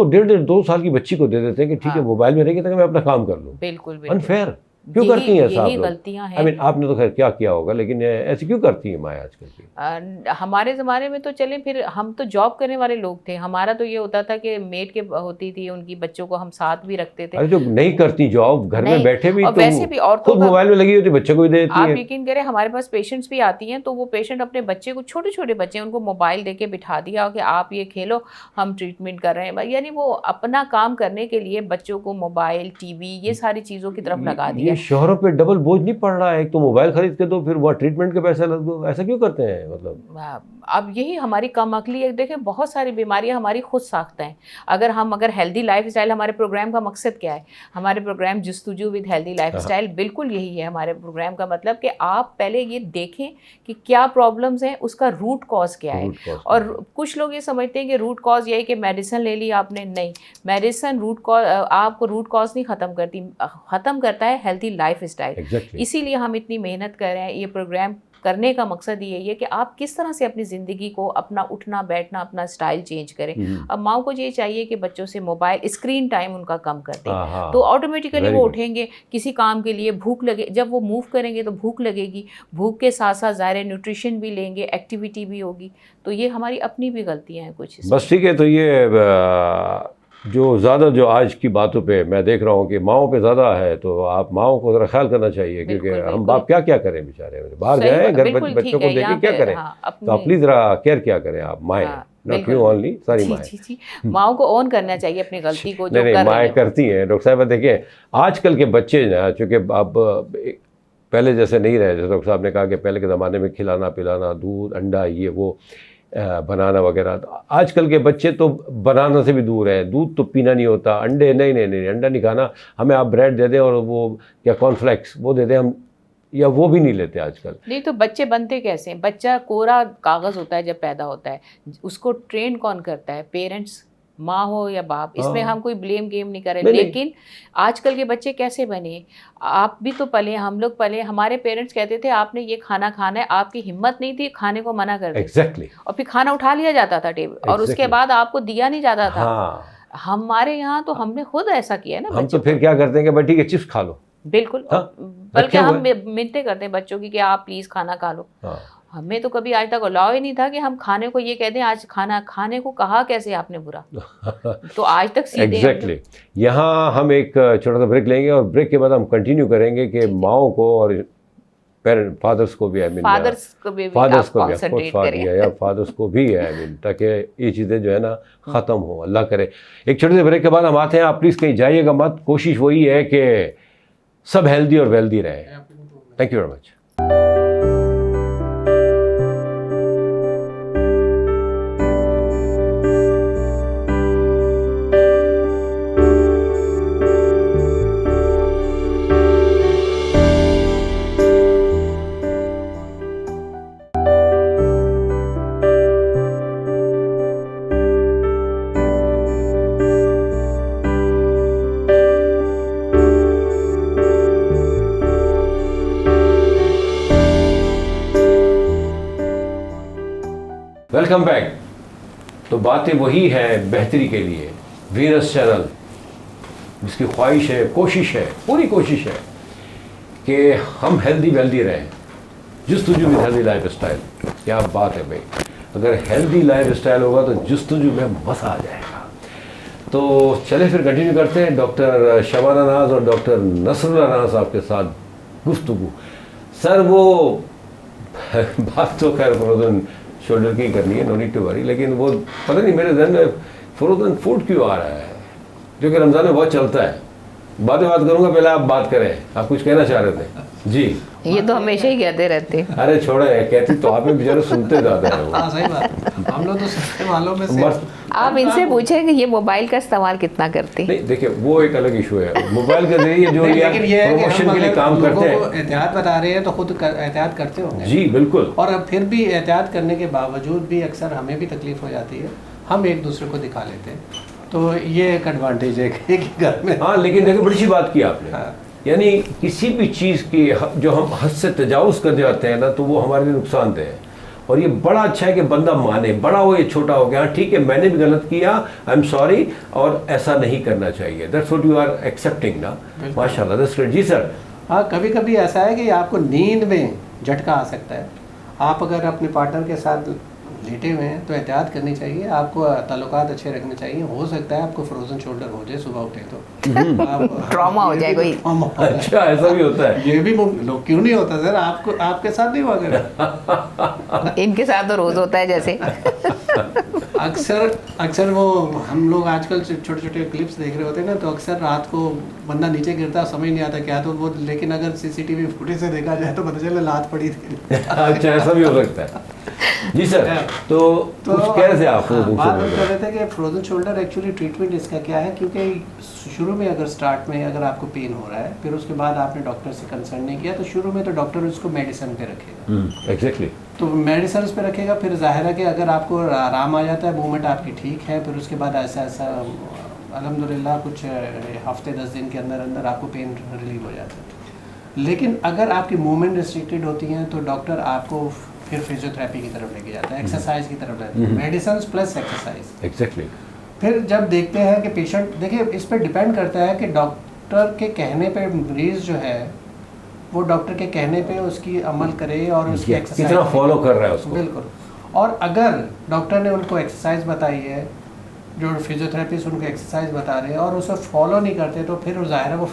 डेढ़ दो साल की बच्ची को दे देते हैं कि ठीक है मोबाइल में रहेगी, तो मैं अपना काम कर लूँ। बिल्कुल अनफेयर क्यों करती हैं ऐसा? यही गलतियां हैं। आई मीन आपने तो खैर क्या किया होगा, लेकिन ऐसे क्यों करती हैं माएँ आजकल की? हमारे ज़माने में तो चले, फिर हम तो जॉब करने वाले लोग थे, हमारा तो ये होता था कि मेड के होती थी, उनकी बच्चों को हम साथ भी रखते थे। अरे जो नहीं करती जॉब, घर में बैठे भी, और तो वैसे भी औरतों खुद मोबाइल में लगी होती, बच्चे को भी दे देती आप हैं। यकीन करें, हमारे पास पेशेंट्स भी आती हैं, तो वो पेशेंट अपने बच्चे को, छोटे छोटे बच्चे, उनको मोबाइल दे के बिठा दिया कि आप ये खेलो, हम ट्रीटमेंट कर रहे हैं। यानी वो अपना काम करने के लिए बच्चों को मोबाइल, टीवी, ये सारी चीज़ों की तरफ लगा दिया। ये शोहरों पे डबल बोझ नहीं पड़ रहा है? एक तो मोबाइल खरीद के दो, फिर वो ट्रीटमेंट के पैसे लग दो, ऐसा क्यों करते हैं? मतलब अब यही हमारी कम अकली है। देखें, बहुत सारी बीमारियां हमारी खुद साख्ता हैं। अगर हेल्दी लाइफ स्टाइल, हमारे प्रोग्राम का मकसद क्या है? हमारे प्रोग्राम जस्तुजू विद हेल्दी लाइफ स्टाइल बिल्कुल यही है हमारे प्रोग्राम का मतलब, कि आप पहले ये देखें कि क्या प्रॉब्लम्स हैं, उसका रूट कॉज क्या है। और कुछ लोग ये समझते हैं कि रूट कॉज यही कि मेडिसिन ले ली आपने। नहीं, मेडिसिन रूट कॉज आपको रूट कॉज नहीं ख़त्म करती, ख़त्म करता है हेल्दी लाइफ स्टाइल। इसीलिए हम इतनी मेहनत कर रहे हैं। ये प्रोग्राम करने का मकसद यही है कि आप किस तरह से अपनी ज़िंदगी को, अपना उठना बैठना, अपना स्टाइल चेंज करें। अब माँ को ये चाहिए कि बच्चों से मोबाइल स्क्रीन टाइम उनका कम कर दें, तो ऑटोमेटिकली वो उठेंगे किसी काम के लिए, भूख लगे, जब वो मूव करेंगे तो भूख लगेगी, भूख के साथ साथ ज़ाहिर न्यूट्रिशन भी लेंगे, एक्टिविटी भी होगी। तो ये हमारी अपनी भी गलतियाँ हैं कुछ। बस ठीक है। तो ये जो ज़्यादा जो आज की बातों पे मैं देख रहा हूँ कि माओं पे ज़्यादा है, तो आप माओं को ज़रा ख्याल करना चाहिए, क्योंकि हम बाप क्या क्या करें बेचारे, बाहर जाएं, घर बच्चों को देखें, क्या करें। तो आप प्लीज़ ज़रा केयर क्या करें आप माएँ, नॉट यू ओनली, सारी माएँ। माओं को ऑन करना चाहिए अपनी गलती को, जो नहीं माएँ करती हैं। डॉक्टर साहब देखें, आजकल के बच्चे ना, चूँकि अब पहले जैसे नहीं रहे, जैसे डॉक्टर साहब ने कहा कि पहले के ज़माने में खिलाना पिलाना, दूध, अंडा, ये वो, बनाना वगैरह, आजकल के बच्चे तो बनाना से भी दूर है। दूध तो पीना नहीं होता, अंडे नहीं, अंडा नहीं खाना, हमें आप ब्रेड दे दें और वो क्या कॉर्नफ्लेक्स वो दे दें हम, या वो भी नहीं लेते आजकल। नहीं, तो बच्चे बनते कैसे हैं? बच्चा कोरा कागज़ होता है जब पैदा होता है, उसको ट्रेन कौन करता है? पेरेंट्स, माँ हो या बाप। इसमें हम कोई ब्लेम गेम नहीं कर रहे, लेकिन आजकल के बच्चे कैसे बने? आप भी तो पले, हम लोग पले, हमारे पेरेंट्स कहते थे आपने ये खाना खाना है, आपकी हिम्मत नहीं थी, खाने को मना कर एग्जैक्टली। और फिर खाना उठा लिया जाता था टेबल, और उसके बाद आपको दिया नहीं जाता था। हमारे यहाँ तो हमने खुद ऐसा किया है ना। हम तो फिर क्या करते हैं कि भाई ठीक है चिप्स खा लो। बिल्कुल, बल्कि हम मिन्नतें करते हैं बच्चों की कि आप प्लीज खाना खा लो। हमें तो कभी आज तक अलाउ ही नहीं था कि हम खाने को ये कहते हैं आज खाना, खाने को कहा कैसे आपने बुरा। तो आज तक सीधे एग्जैक्टली। यहाँ हम एक छोटा सा ब्रेक लेंगे, और ब्रेक के बाद हम कंटिन्यू करेंगे कि माओं को और पेरेंट फादर्स को भी, आई मीन फादर्स को भी आई मीन, ताकि ये चीज़ें जो है ना ख़त्म हो, अल्लाह करे। एक छोटे से ब्रेक के बाद हम आते हैं। आप प्लीज़ कहीं जाइएगा मत, कोशिश वही है कि सब हेल्दी और वेल्दी रहे। Thank you very much. तो बातें वही हैं बेहतरी के लिए। वीनस चैनल जिसकी ख्वाहिश है, कोशिश है, पूरी कोशिश है कि हम हेल्दी वेल्दी रहें, जस्तुजू विद हेल्दी लाइफ स्टाइल। क्या बात है भाई, अगर हेल्दी लाइफ स्टाइल होगा तो जस्तुजू में मज़ा आ जाएगा। तो चले फिर कंटिन्यू करते हैं डॉक्टर शबाना नाज और डॉक्टर नसरुल्लाह राना साहब के साथ गुफ्तगू। सर वो बात तो खैर फ्रोजन शोल्डर की करनी है, नो नीड टू वरी, लेकिन वो पता नहीं मेरे जहन में फ्रोजन फूड क्यों आ रहा है, जो कि रमज़ान में बहुत चलता है। बात करूँगा, पहले आप बात करें, आप कुछ कहना चाह रहे थे जी। ये तो हमेशा ही कहते रहते हैं। अरे छोड़े, कहती तो आप बेचारे सुनते जाते हैं। हाँ सही बात, हम लोग तो सुनने वालों में से। आप इनसे पूछे कि ये मोबाइल का इस्तेमाल कितना करते हैं? नहीं देखिए, वो एक अलग इशू है, मोबाइल के जरिए जो लेकिन ये है कि प्रमोशन हम के लिए अगर काम करते लोगों को हैं। एहतियात बता रहे हैं तो खुद एहतियात करते होंगे। जी बिल्कुल। और अब फिर भी एहतियात करने के बावजूद भी अक्सर हमें भी तकलीफ हो जाती है, हम एक दूसरे को दिखा लेते हैं। तो ये एक एडवांटेज है कि घर में। हाँ लेकिन देखो, बड़ी सी बात की आपने। हाँ। यानी किसी भी चीज़ की जो हम हद से तजावुज़ कर जाते हैं ना, तो वो हमारे लिए नुकसानदेह है। और ये बड़ा अच्छा है कि बंदा माने, बड़ा हो या छोटा हो गया, हाँ ठीक है मैंने भी गलत किया, आई एम सॉरी, और ऐसा नहीं करना चाहिए। That's what you are excepting ना, माशाल्लाह, दैट्स ग्रेट। Ji sir. हाँ, कभी कभी ऐसा है कि आपको नींद में झटका आ सकता है। आप अगर अपने पार्टनर के साथ लेटे हुए हैं तो एहतियात करनी चाहिए, आपको ताल्लुकात अच्छे रखने चाहिए। हो सकता है आपको फ्रोजन शोल्डर हो जाए सुबह उठे तो ट्रॉमा हो जाए कोई। अच्छा, ऐसा भी होता है? ये भी लोग क्यों नहीं होता सर, आपको आपके साथ नहीं हुआ कर? इनके साथ तो रोज होता है जैसे। अक्सर वो हम लोग आजकल छोटे छोटे क्लिप्स देख रहे होते हैं ना, तो अक्सर रात को बंदा नीचे गिरता समझ नहीं आता क्या, तो वो लेकिन अगर सीसीटीवी फुटेज से देखा जाए तो पता चले लात पड़ी थी। अच्छा, ऐसा भी हो सकता है। जी सर, तो कुछ कह रहे थे आप? बात कर रहे थे कि फ्रोजन शोल्डर एक्चुअली ट्रीटमेंट इसका क्या है, क्योंकि शुरू में अगर स्टार्ट में अगर आपको पेन हो रहा है, फिर उसके बाद आपने डॉक्टर से कंसल्ट नहीं किया, तो शुरू में तो डॉक्टर उसको मेडिसिन पे रखेगा। एग्जैक्टली। तो मेडिसिन पे रखेगा, फिर जाहिर है कि अगर आपको आराम आ जाता है, मूवमेंट आपकी ठीक है, फिर उसके बाद ऐसा अल्हम्दुलिल्लाह कुछ हफ्ते 10 दिन के अंदर अंदर आपको पेन रिलीव हो जाता है। लेकिन अगर आपकी मूवमेंट रिस्ट्रिक्टेड होती हैं तो डॉक्टर आपको फिर फिजियोथेरेपी की तरफ लेके जाता है, एक्सरसाइज की तरफ लेके जाता है, मेडिसिन प्लस एक्सरसाइज। एग्जैक्टली। फिर जब देखते हैं कि पेशेंट, देखिए इस पर डिपेंड करता है कि डॉक्टर के कहने पे मरीज जो है वो डॉक्टर के कहने पे उसकी अमल करे और उसकी एक्सरसाइज कितना फॉलो कर रहा है उसको। बिल्कुल। और अगर डॉक्टर ने उनको एक्सरसाइज बताई है, जो फिजियोथेरेपिस्ट उनको एक्सरसाइज बता रहे हैं और उसे फॉलो नहीं करते, तो फिर ज़ाहिर है वो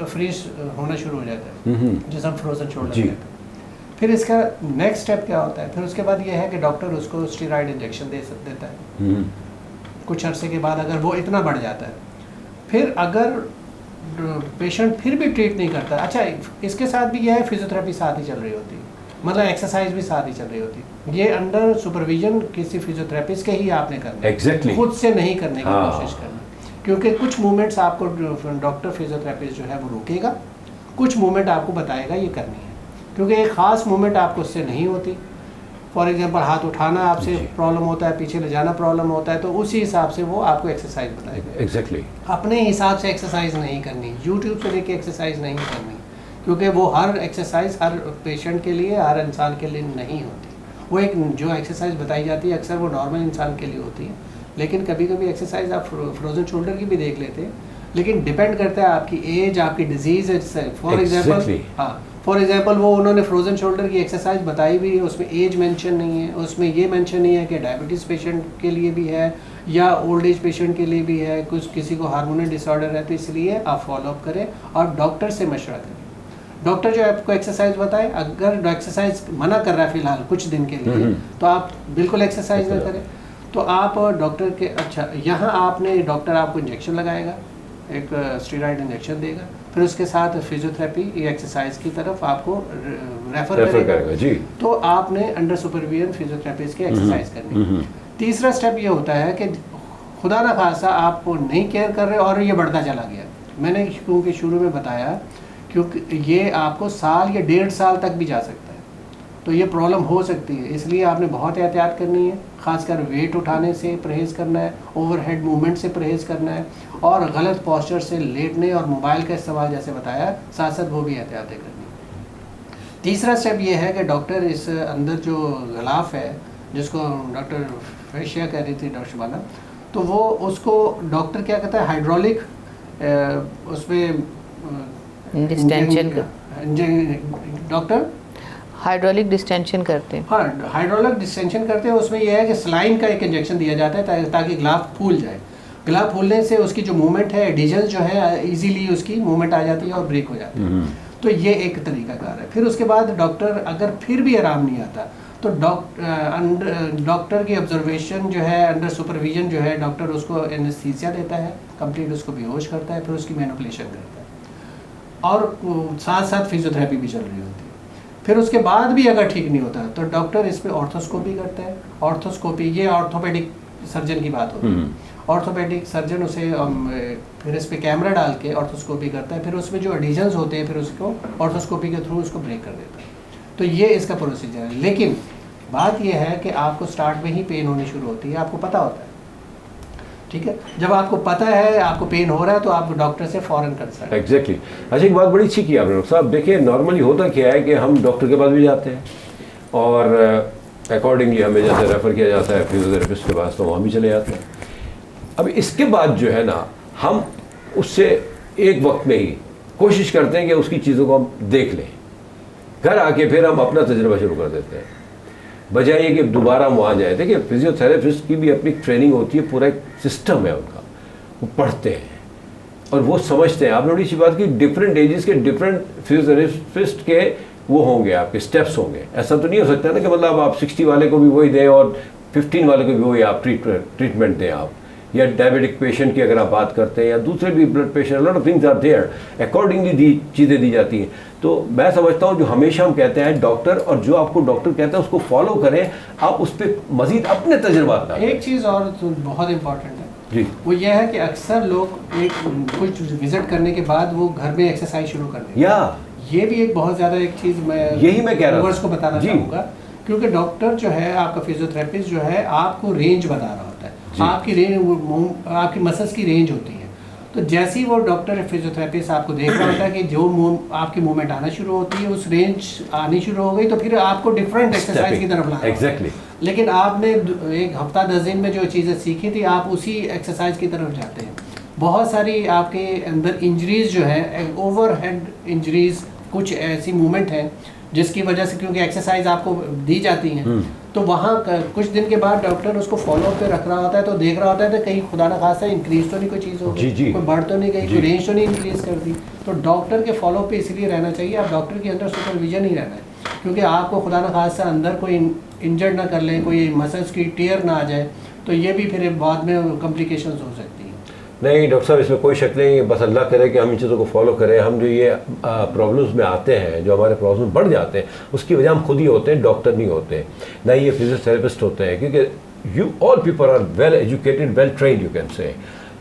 फ्रीज होना शुरू हो जाता है, जिसे हम फ्रोजन शोल्डर कहते हैं। फिर इसका नेक्स्ट स्टेप क्या होता है, फिर उसके बाद ये है कि डॉक्टर उसको स्टेरॉइड इंजेक्शन देता है कुछ अरसे के बाद, अगर वो इतना बढ़ जाता है। फिर अगर पेशेंट फिर भी ट्रीट नहीं करता, अच्छा इसके साथ भी यह है फिजियोथेरेपी साथ ही चल रही होती है, मतलब एक्सरसाइज भी साथ ही चल रही होती है। ये अंडर सुपरविजन किसी फिजियोथेरेपिस्ट के ही आपने करना है, Exactly. खुद से नहीं करने की हाँ। कोशिश करना, क्योंकि कुछ मूवमेंट्स आपको डॉक्टर फिजियोथेरेपिस्ट जो है वो रोकेगा, कुछ मूवमेंट आपको बताएगा ये करनी है, क्योंकि एक ख़ास मूवमेंट आपको उससे नहीं होती। फॉर एग्जांपल हाथ उठाना आपसे प्रॉब्लम होता है, पीछे ले जाना प्रॉब्लम होता है, तो उसी हिसाब से वो आपको एक्सरसाइज बताएगा। एग्जैक्टली। अपने हिसाब से एक्सरसाइज नहीं करनी, यूट्यूब से देख के एक्सरसाइज नहीं करनी, क्योंकि वो हर एक्सरसाइज हर पेशेंट के लिए, हर इंसान के लिए नहीं होती। वो एक जो एक्सरसाइज बताई जाती है अक्सर वो नॉर्मल इंसान के लिए होती है, लेकिन कभी कभी एक्सरसाइज आप फ्रोजन शोल्डर की भी देख लेते हैं, लेकिन डिपेंड करता है आपकी एज, आपकी डिजीज है। फॉर एग्जांपल हाँ, फॉर एग्जांपल वो उन्होंने फ्रोजन शोल्डर की एक्सरसाइज बताई भी है, उसमें एज मेंशन नहीं है, उसमें ये मेंशन नहीं है कि डायबिटीज़ पेशेंट के लिए भी है या ओल्ड एज पेशेंट के लिए भी है, कुछ किसी को हार्मोनल डिसऑर्डर है, तो इसलिए आप फॉलोअप करें और डॉक्टर से मशवरा करें। डॉक्टर जो आपको एक्सरसाइज बताए, अगर एक्सरसाइज मना कर रहा है फिलहाल कुछ दिन के लिए, तो आप बिल्कुल एक्सरसाइज ना करें। तो आप डॉक्टर के, अच्छा यहाँ आपने डॉक्टर आपको इंजेक्शन लगाएगा, एक स्टेरॉइड इंजेक्शन देगा, फिर उसके साथ फिजियोथेरेपी एक्सरसाइज की तरफ आपको रेफर करेगा जी। तो आपने अंडर सुपरविजन फिजियोथेरेपिस्ट की एक्सरसाइज करनी। तीसरा स्टेप ये होता है कि खुदा ना खासा आप नहीं केयर कर रहे और ये बढ़ता चला गया, मैंने क्योंकि शुरू में बताया, क्योंकि ये आपको साल या 1.5 साल तक भी जा सकता है, तो ये प्रॉब्लम हो सकती है। इसलिए आपने बहुत एहतियात करनी है, खासकर वेट उठाने से परहेज़ करना है, ओवरहेड मूवमेंट से परहेज़ करना है, और गलत पोस्चर से लेटने और मोबाइल का इस्तेमाल जैसे बताया, साथ साथ वो भी एहतियातें करनी है। तीसरा स्टेप ये है कि डॉक्टर इस अंदर जो गिलाफ है जिसको डॉक्टर फेशिया कह रही थी डॉक्टर शबाना, तो वो उसको डॉक्टर क्या कहता है हाइड्रोलिक उसमें डिस्टेंशन डॉक्टर हाइड्रोलिक डिस्टेंशन करते हैं। हाँ, हाइड्रोलिक डिस्टेंशन करते हैं। उसमें यह है कि सलाइन का एक इंजेक्शन दिया जाता है ताकि ग्लाव फूल जाए। ग्लाव फूलने से उसकी जो मूवमेंट है, एडिशंस जो है, इजीली उसकी मूवमेंट आ जाती है और ब्रेक हो जाती है। तो ये एक तरीकाकार है। फिर उसके बाद डॉक्टर अगर फिर भी आराम नहीं आता तो डॉक्टर की ऑब्जर्वेशन जो है, अंडर सुपरविजन जो है, डॉक्टर उसको एनेस्थीसिया देता है, कंप्लीट उसको बेहोश करता है, फिर उसकी मैनिपुलेशन करता है और साथ साथ फिजियोथेरेपी भी चल रही होती है। फिर उसके बाद भी अगर ठीक नहीं होता तो डॉक्टर इस पर ऑर्थोस्कोपी करता है। ऑर्थोस्कोपी ये ऑर्थोपेडिक सर्जन की बात होती है। ऑर्थोपेडिक सर्जन उसे फिर इस पर कैमरा डाल के ऑर्थोस्कोपी करता है, फिर उसमें जो एडिशंस होते हैं फिर उसको ऑर्थोस्कोपी के थ्रू उसको ब्रेक कर देता है। तो ये इसका प्रोसीजर है। लेकिन बात यह है कि आपको स्टार्ट में ही पेन होनी शुरू होती है, आपको पता होता है, ठीक है। जब आपको पता है आपको पेन हो रहा है तो आप डॉक्टर से फ़ौरन कंसल्ट। एग्जैक्टली। अच्छा, एक बात बड़ी अच्छी की आपने डॉक्टर साहब। देखिए, नॉर्मली होता क्या है कि हम डॉक्टर के पास भी जाते हैं और अकॉर्डिंगली हमें जैसे रेफ़र किया जाता है फिजियोथेरेपिस्ट के पास, तो वहाँ भी चले जाते हैं। अब इसके बाद जो है ना, हम उससे एक वक्त में ही कोशिश करते हैं कि उसकी चीज़ों को हम देख लें। घर आके फिर हम अपना तजुर्बा शुरू कर देते हैं, बजाय ये कि दोबारा हम वहाँ जाए। देखिए, फिजियोथेरेपिस्ट की भी अपनी ट्रेनिंग होती है, पूरा एक सिस्टम है उनका। वो पढ़ते हैं और वो समझते हैं। आपने बड़ी अच्छी बात की, डिफरेंट एजेस के डिफरेंट फिजियोथेरेपिस्ट के वो होंगे, आपके स्टेप्स होंगे। ऐसा तो नहीं हो सकता ना कि मतलब आप 60 वाले को भी वही दें और 15 वाले को भी वही आप ट्रीटमेंट दें आप। या डायबिटिक पेशेंट की अगर आप बात करते हैं या दूसरे भी blood patient, lot of things are there, accordingly चीज़ें दी जाती हैं। तो मैं समझता हूँ जो हमेशा हम कहते हैं डॉक्टर, और जो आपको डॉक्टर कहता है उसको फॉलो करें, आप उस पर मजीद अपने तजुर्बात ना। एक चीज़ और तो बहुत इंपॉर्टेंट है जी, वो यह है कि अक्सर लोग एक कुछ विजिट करने के बाद वो घर में एक्सरसाइज शुरू कर देते हैं। या ये भी एक बहुत ज़्यादा एक चीज़ यही मैं कह रहा हूँ को बताना चाहूँगा, क्योंकि डॉक्टर जो है, आपका फिजियोथेरेपिस्ट जो है, आपको रेंज बता रहा होता है। आपकी रेंज, आपकी मसल्स की रेंज होती है। तो जैसे ही वो डॉक्टर फिजियोथेरेपिस्ट आपको देख रहा होता है कि जो आपकी मूवमेंट आना शुरू होती है, उस रेंज आनी शुरू हो गई, तो फिर आपको डिफरेंट एक्सरसाइज की तरफ लाना। एग्जैक्टली। लेकिन आपने एक हफ्ता 10 दिन में जो चीज़ें सीखी थी, आप उसी एक्सरसाइज की तरफ जाते हैं। बहुत सारी आपके अंदर इंजरीज जो है, ओवरहेड इंजरीज, कुछ ऐसी मूवमेंट है जिसकी वजह से, क्योंकि एक्सरसाइज आपको दी जाती हैं, तो वहाँ कुछ दिन के बाद डॉक्टर उसको फॉलो पे रख रहा होता है, तो देख रहा होता है तो कहीं खुदा ना खासा इंक्रीज तो नहीं कोई चीज़ हो गई, कोई बढ़ तो नहीं गई, कोई रेंज तो नहीं इंक्रीज कर दी। तो डॉक्टर के फॉलो पे इसलिए रहना चाहिए, आप डॉक्टर के अंदर सुपरविजन ही रहना है, क्योंकि आपको खुदा ना खासा अंदर कोई इंजर्ड ना कर ले, कोई मसल्स की टेयर ना आ जाए, तो ये भी फिर बाद में कॉम्प्लिकेशंस हो सकती हैं। नहीं डॉक्टर साहब, इसमें कोई शक नहीं। बस अल्लाह करे कि हम इन चीज़ों को फॉलो करें। हम जो ये प्रॉब्लम्स में आते हैं, जो हमारे प्रॉब्लम्स बढ़ जाते हैं, उसकी वजह हम खुद ही होते हैं, डॉक्टर नहीं होते, ना ये फिजियोथेरेपिस्ट होते हैं, क्योंकि you all people are well educated, well trained, you can say.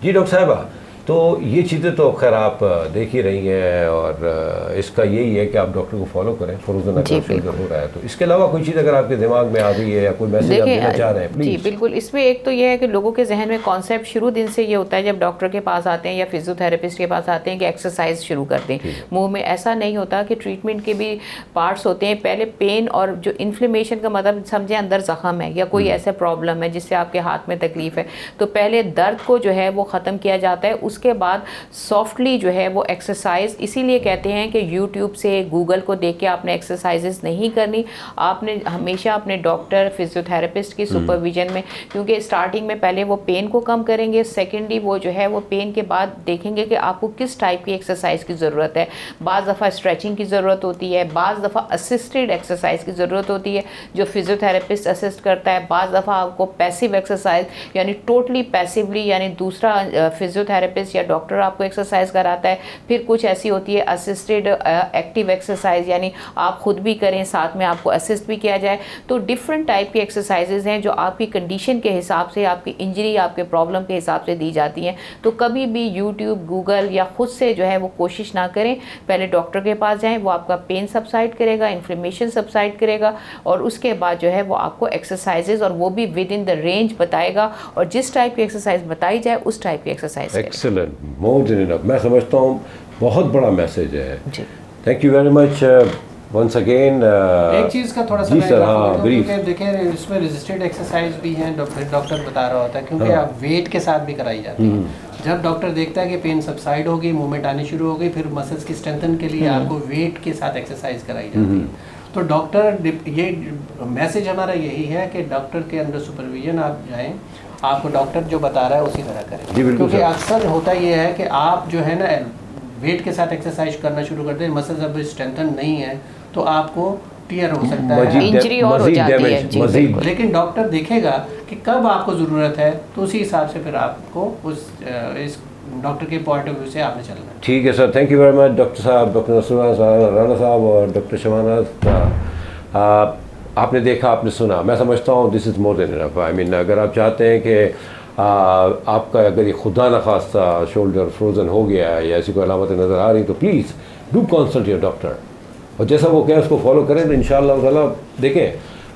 जी डॉक्टर साहबा, तो ये चीज़ें तो खैर आप देख ही रही हैं, और इसका यही है कि आप डॉक्टर को फॉलो करें, फरोजन अगर हो रहा है तो। इसके अलावा कोई चीज़ अगर आपके दिमाग में आ रही है या कोई मैसेज आप देना चाह रहे हैं, प्लीज़। जी बिल्कुल। इसमें एक तो ये है कि लोगों के जहन में कॉन्सेप्ट शुरू दिन से ये होता है, जब डॉक्टर के पास आते हैं या फिजियोथेरेपिस्ट के पास आते हैं, कि एक्सरसाइज शुरू कर दें मुंह में। ऐसा नहीं होता कि ट्रीटमेंट के भी पार्ट्स होते हैं। पहले पेन और जो इन्फ्लेमेशन का मतलब समझें अंदर ज़ख्म है या कोई ऐसा प्रॉब्लम है जिससे आपके हाथ में तकलीफ है, तो पहले दर्द को जो है वो ख़त्म किया जाता है। उसके बाद सॉफ्टली जो है वो एक्सरसाइज, इसीलिए कहते हैं कि यूट्यूब से, गूगल को देख के आपने एक्सरसाइजेस नहीं करनी, आपने हमेशा अपने डॉक्टर फिजियोथेरेपिस्ट की सुपरविजन में, क्योंकि स्टार्टिंग में पहले वो पेन को कम करेंगे, सेकेंडली वो जो है वो पेन के बाद देखेंगे कि आपको किस टाइप की एक्सरसाइज की ज़रूरत है। बाज़ दफ़ा स्ट्रेचिंग की ज़रूरत होती है, बाज़ दफ़ा असिस्टेड एक्सरसाइज की ज़रूरत होती है जो फिजियोथेरेपिस्ट असिस्ट करता है, बाज़ दफ़ा आपको पैसिव एक्सरसाइज यानी टोटली पैसिवली, यानी दूसरा फिजियोथेरेपिस्ट या डॉक्टर आपको एक्सरसाइज कराता है। फिर कुछ ऐसी होती है असिस्टेड एक्टिव एक्सरसाइज, यानी आप खुद भी करें, साथ में आपको असिस्ट भी किया जाए। तो डिफरेंट टाइप की एक्सरसाइजेज हैं जो आपकी कंडीशन के हिसाब से, आपकी इंजरी, आपके प्रॉब्लम के हिसाब से दी जाती हैं। तो कभी भी यूट्यूब, गूगल या खुद से जो है वो कोशिश ना करें, पहले डॉक्टर के पास जाएं, वो आपका पेन सबसाइड करेगा, इन्फ्लेमेशन सबसाइड करेगा, और उसके बाद जो है वो आपको एक्सरसाइजेज, और वो भी विद इन द रेंज बताएगा, और जिस टाइप की एक्सरसाइज बताई जाए उस टाइप की exercise. Excellent, more than enough. मैं समझता हूँ बहुत बड़ा मैसेज है। जी, thank you very much once again एक चीज़ का थोड़ा सा जी मैं सर, इजाफा हाँ, करूं, ब्रीफ। क्योंकि देखिए इसमें रेजिस्टेड एक्सरसाइज भी हैं, डॉक्टर बता रहा होता है, क्योंकि हाँ। आप वेट के साथ भी कराई जाती है। जब डॉक्टर देखता है कि पेन सबसाइड हो गई, मूवमेंट आनी शुरू हो गई, फिर मसल्स की स्ट्रेंथन के लिए आपको वेट के साथ एक्सरसाइज कराई जाती है। तो डॉक्टर, ये मैसेज हमारा यही है कि डॉक्टर के अंडर सुपरविजन आप जाएं, आपको डॉक्टर जो बता रहा है उसी तरह जी, करें, बिल्कुल क्योंकि सर। अक्सर होता ये है कि आप जो है ना वेट के साथ एक्सरसाइज करना शुरू करते हैं, मसल्स अब स्ट्रेंथन नहीं है तो आपको टीयर हो सकता है, इंजरी और हो जाती है, डैमेज, जी, मजीद बिल्कुल। लेकिन डॉक्टर देखेगा कि कब आपको ज़रूरत है, तो उसी हिसाब से फिर आपको इस डॉक्टर के पॉइंट ऑफ व्यू से आपने चलना है। ठीक है sir, thank you very much doctor साहब, डॉक्टर नसरुल्लाह राना साहब और डॉक्टर शबानाज। आपने देखा, आपने सुना, मैं समझता हूँ this is more than enough. I mean, अगर आप चाहते हैं कि आपका अगर ये खुदा न खास्ता शोल्डर फ्रोज़न हो गया है या ऐसी कोई अलामतें नज़र आ रही, तो please do consult your doctor, और जैसा वो कहें उसको फॉलो करें, तो इंशाअल्लाह ताला देखें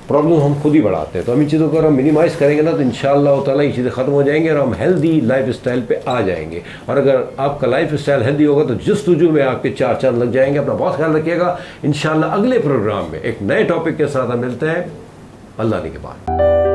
प्रॉब्लम हम खुद ही बढ़ाते हैं। तो हम इन चीज़ों को अगर हम मिनिमाइज़ करेंगे ना, तो इंशाअल्लाह ताला ये चीज़ें ख़त्म हो जाएंगी और हम हेल्दी लाइफ स्टाइल पे आ जाएंगे। और अगर आपका लाइफ स्टाइल हेल्दी होगा तो जस्तुजू में आपके 4 चांद लग जाएंगे। अपना बहुत ख्याल रखिएगा। इंशाअल्लाह अगले प्रोग्राम में एक नए टॉपिक के साथ हम मिलते हैं। अल्लाह ने के बाद।